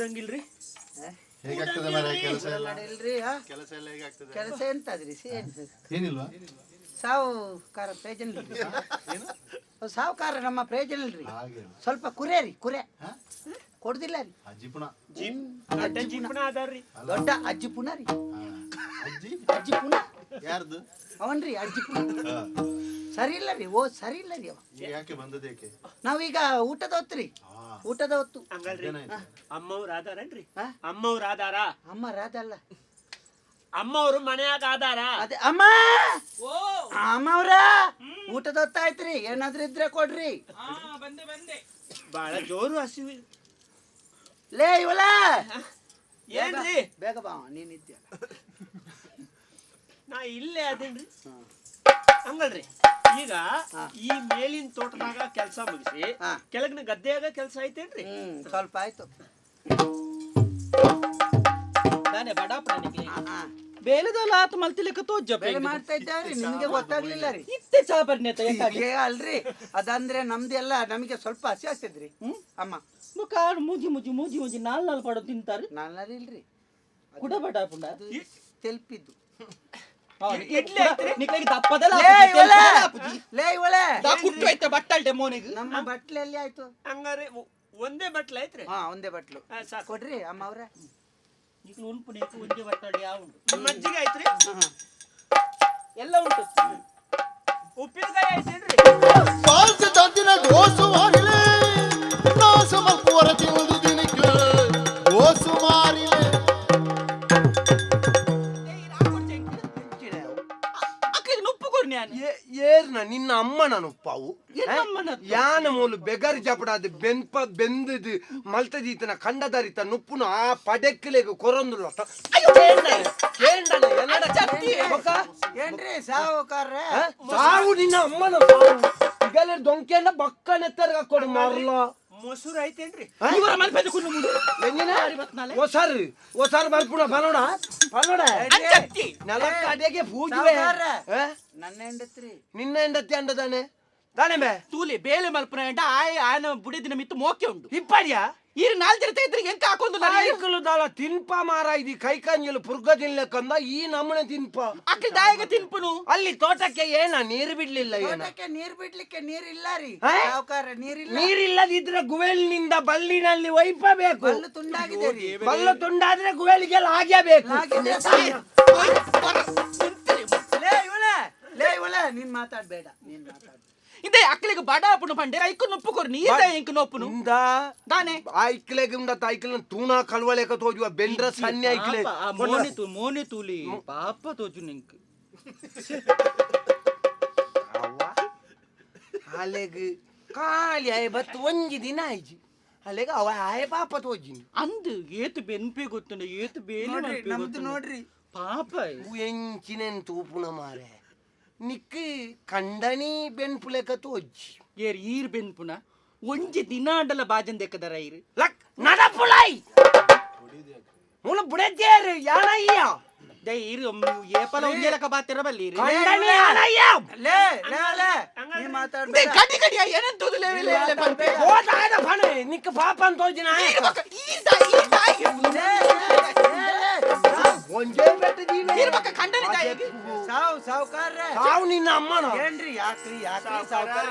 ಕೂಡಂಗಿಲ್ರಿ? ಹೇಗಾಗ್ತದೆ ಮರ ಕೆಲಸ ಎಲ್ಲ? ನಡೆಯಲ್ರಿ. ಕೆಲಸ ಎಲ್ಲ ಹೇಗಾಗ್ತದೆ? ಕೆಲಸ ಎಂತದ್ರಿ ಏನಿಲ್ವಾ? ಸಾವುಕಾರ ಪ್ರಯೋಜನ ಇಲ್ರಿ. ಸಾವುಕಾರ ನಮ್ಮ ಪ್ರಯೋಜನ ಇಲ್ರಿ. ಹಾಗೆ ಸ್ವಲ್ಪ ಕುರೆ ಕೊಡುದಿಲ್ಲ ರೀ. ಅಜ್ಜಿಪುಣ ಜೀಪಣ ಅದಾರ್ರಿ. ದೊಡ್ಡ ಅಜ್ಜಿ ಪುಣ ರೀ. ಅಜ್ಜಿ ಅಜ್ಜಿ ಪುಣ ಯಾರ್ದು? ಅವನ್ರಿ ಅಜ್ಜಿ ಪುಣ. ಸರಿ ಇಲ್ಲ ರೀ. ಸರಿ ಇಲ್ಲ ರೀ ಅವ. ಯಾಕೆ ಬಂದದ ಯಾಕೆ? ನಾವೀಗ ಊಟದ ಹೊತ್ರಿ. ಊಟದ ಹೊತ್ತು ಹಂಗಲ್ರಿ, ಅಮ್ಮವ್ರ ಆದಾರನ್ರಿ? ಹಾ? ಅಮ್ಮವ್ರ ಆದಾರ? ಅಮ್ಮ ರಾಧಲ್ಲ, ಅಮ್ಮವ್ರು ಮನ್ಯಾಗ ಆದಾರ? ಅದೇ ಅಮ್ಮ. ಅಮ್ಮವ್ರ ಊಟದ ಹೊತ್ತಾಯ್ತ್ರಿ. ಏನಾದ್ರೂ ಇದ್ರೆ ಕೊಡ್ರಿ. ಬಾಳ ಜೋರು ಹಸಿವಿ. ಲೇ ಇವಳ ಏನ್ರಿ? ಬೇಗ ಬಾ, ನೀನ್ ಇದ್ಯ. ನಾ ಇಲ್ಲೇ ಅದೇನ್ರಿ. ಹಂಗಲ್ರಿ, ಈಗ ಈ ಮೇಲಿನ ತೋಟದಾಗ ಕೆಲಸ ಮುಗಿಸಿ ಕೆಳಗಿನ ಗದ್ದೆಯಾಗ ಕೆಲಸ ಐತೇನ್ರಿ? ಸ್ವಲ್ಪ ಆಯ್ತು. ಬೇಲೆದಲ್ಲ ಆತ ಮಲ್ತಿಲಿಕ್ಕ ತೋಜ್ಜ ಬೇರೆ ಮಾಡ್ತಾ ಇದ್ದಾವ್ರಿ. ನಿಮ್ಗೆ ಗೊತ್ತಾಗ್ಲಿಲ್ಲ ರೀ. ಇತ್ತೆ ಚಾಪರ್ನೇತ ಅಲ್ರಿ, ಅದಂದ್ರೆ ನಮ್ದೆಲ್ಲ ನಮಗೆ ಸ್ವಲ್ಪ ಹಸಿ ಆಗ್ತಿದ್ರಿ. ಅಮ್ಮ ಮುಖ ಮೂಜಿ ಮೂಜಿ ಮೂಜಿ ಮೂಜಿ ನಾಲ್ ಪಡೋ ತಿಂತಾರೆ. ನಾಲ್ನಾರು ಇಲ್ರಿ, ಕುಡ ಬಡ ಪುಂಡ ತೆಲ್ಪಿದ್ದು. ದಪ್ಪದಲ್ಲ ಲೇ ಇವಳೆ ಕುಟ್ಟು ಐತೆ ಬಟ್ಟಲ್ಟೆ ಮೋನಿಗೆ. ನಮ್ಮ ಬಟ್ಲೆಲ್ಲಿ ಆಯ್ತು? ಹಂಗಾರೆ ಒಂದೇ ಬಟ್ಲ ಐತ್ರಿ? ಒಂದೇ ಬಟ್ಲು ಕೊಡ್ರಿ ಅಮ್ಮ ಅವ್ರೆ. ಈಗ ಉಂಟು ನೀಕು ಒಂದೇ ಬಟ್ಟಲ್ಟೆ ಯಾವ ಉಂಟು? ಮಜ್ಜಿಗೆ ಐತ್ರಿ? ಎಲ್ಲ ಉಂಟು. ಉಪ್ಪಿನಕಾಯಿ ಐತೇನ್ರಿ? ತಂದಿನ ದೋಸು ಮಾರಿಲೆ ನಾಸ ಮಲ್ಪುವರ ತಿಂದು ದಿನಕ್ಕೆ ದೋಸು ಮಾರಿಲೆ ಏರ್ನ ನಿನ್ನ ಅಮ್ಮನ ಉಪ್ಪಾವು ಯಾನ ಮೂಲು ಬೆಗರ್ ಜಪಡಾದ ಬೆಂದದು ಮಲ್ತದೀತನ ಕಂಡದರಿತ ನುಪ್ಪುನ ಆ ಪಡೆಕ್ಕಲೆಗೆ ಕೊರೊಂದುಲ್ಲ. ಏನ್ರಿ ಸಾವುಕಾರ? ಸಾವು ನಿನ್ನ ಅಮ್ಮನ ಸಾವು. ಈಗಲೇ ದೊಂಕೆಯನ್ನ ಬಕ್ಕನೆತ್ತರ್ಗ ಕೊಡು ಮಾರಲ್ಲ. ಮೊಸರು ಐತೇನ್ರಿ? ಒಸಾರು ಬರ್ಪುಣ ಬರೋಣ ಬರೋಣ ನೆಲಕ್ಕ ಅಡೆಗೆ ಪೂಜೆ. ನನ್ನ ಹೆಂಡತ್ರಿ. ನಿನ್ನ ಹೆಂಡತಿ ಅಂಡದಾನೆ ತಾನೆ ಬೇ ತೂಲಿ ಬೇಲೆ ಮಲ್ಪನ ಅಂಟ ಆಯನ ಬುಡಿದಿನ ಮಿತ್ತು ಮೋಕೆ ಉಂಡು ಇಪ್ಪಡಿಯಾ ಈರು ನಾಲ್ ಜನ ತೆಗೆದ್ರಿಗೆ ಎಂತ ಹಾಕೊಂಡು ನಾಯಕಲು ದಾಳ ತಿನ್ಪ ಮಾರ ಇದು ಕೈ ಕಂಜಲು ಪುರ್ಗದಿಲ್ಲ ಕಂದ ಈ ನಮ್ಮನೆ ತಿನ್ಪ ಅಕ್ಕಲ್ ದಾಯಗ ತಿನ್ಪುನು. ಅಲ್ಲಿ ತೋಟಕ್ಕೆ ಏನ ನೀರು ಬಿಡ್ಲಿಲ್ಲ ಏನ? ತೋಟಕ್ಕೆ ನೀರ್ ಬಿಡ್ಲಿಕ್ಕೆ ನೀರಿಲ್ಲ ರೀ ಸಾವುಕಾರ. ನೀರಿಲ್ಲ. ನೀರಿಲ್ಲದಿದ್ರೆ ಗುವೆಲ್ನಿಂದ ಬಲ್ಲಿನಲ್ಲಿ ಒಯ್ಪಬೇಕು. ಬಲ್ಲು ತುಂಡಾಗಿದೆ ರೀ. ಬಲ್ಲು ತುಂಡಾದ್ರೆ ಗುವೆಲಿಗೆಲ್ಲ ಆಗೇಬೇಕು. ಲೇ ಇವಳೆ ನೀನ್ ಮಾತಾಡ್ಬೇಡ. ನೀನ್ ಮಾತಾಡ. ಇದೇ ಅಕ್ಕಲಿಗೆ ಬಡ ಪುಣ ಪಂಡೆ ಐಕು ನೊಪ್ಪು ಕೊರ್ ನೀ ಇಂಕ ನೊಪ್ಪುನು ಇಂದ ದಾನೆ ಐಕ್ಲೆಗೆ ಉಂಡ ಐಕ್ಲ ತೂನಾ ಕಲ್ವಳೆಕ ತೋಜುವ ಬೆಂಡ್ರ ಸನ್ನೆ ಐಕ್ಲೆ ಮೋನಿ ತೂಲಿ ಪಾಪ ತೋಜು ನಿಂಕ್ ಅಲೆಗ್ ಕಾಲಿ ಆಯ್ ಬತ್ ಒಂಜಿ ದಿನ ಆಯ್ಜಿ ಅಲೆಗ ಅವ ಆಯ ಪಾಪ ತೋಜಿನಿ ಅಂದ್ ಏತು ಬೆನ್ಪೆ ಗೊತ್ತುಂಡ ಏತು ಬೇಲೆ ನಮ್ದು ನೋಡ್ರಿ ಪಾಪ ಎಂಚಿನೆನ್ ತೂಪುಣ ಮಾರೆ ನಿಕ್ ಕಂಡನಿ ಬೆನ್ಪುಲೆಕ ತೋಜಿ ಏರ್ ಈರ್ ಬೆನ್ಪುನ ಒಂಜಿ ದಿನ ಅಂಡಲ ಬಾಜನ್ ದೆಕ್ಕದರ ಈರ್ ಲಕ್ ನಡಪುಲೈ ಮೂಲ ಬುಡದ್ದೇರು ಯಾನಯ್ಯ ದೇ ಈರ್ ಏಪಲ ಒಂಜೇಲಕ ಬಾತಿರ ಬಲ್ಲಿ ಈರ್ ಕಂಡನಿ ಯಾನಯ್ಯ ಲೇ ಲೇ ಲೇ ನೀ ಮಾತಾಡ್ಬೇಡ. ಕಡಿ ಕಡಿ ಏನನ್ ತೂದು ಲೆವೆಲ್ ಬಂಪೆ ಹೋದಾದ ಫನೆ ನಿಕ್ ಪಾಪ ಅಂತ ತೋಜಿನ ಒಂಜೇ ಬೆಟ್ಟ ಜೀವ ಈರ್ ಬಕ್ಕ ಕಂಡನಿ ದಾಯ ಸಾವುಕಾರ ಸಾವು ನಿನ್ನ ಅಮ್ಮನ ಏನ್ರಿ? ಯಾಕ್ರಿ ಸಾವುಕಾರ?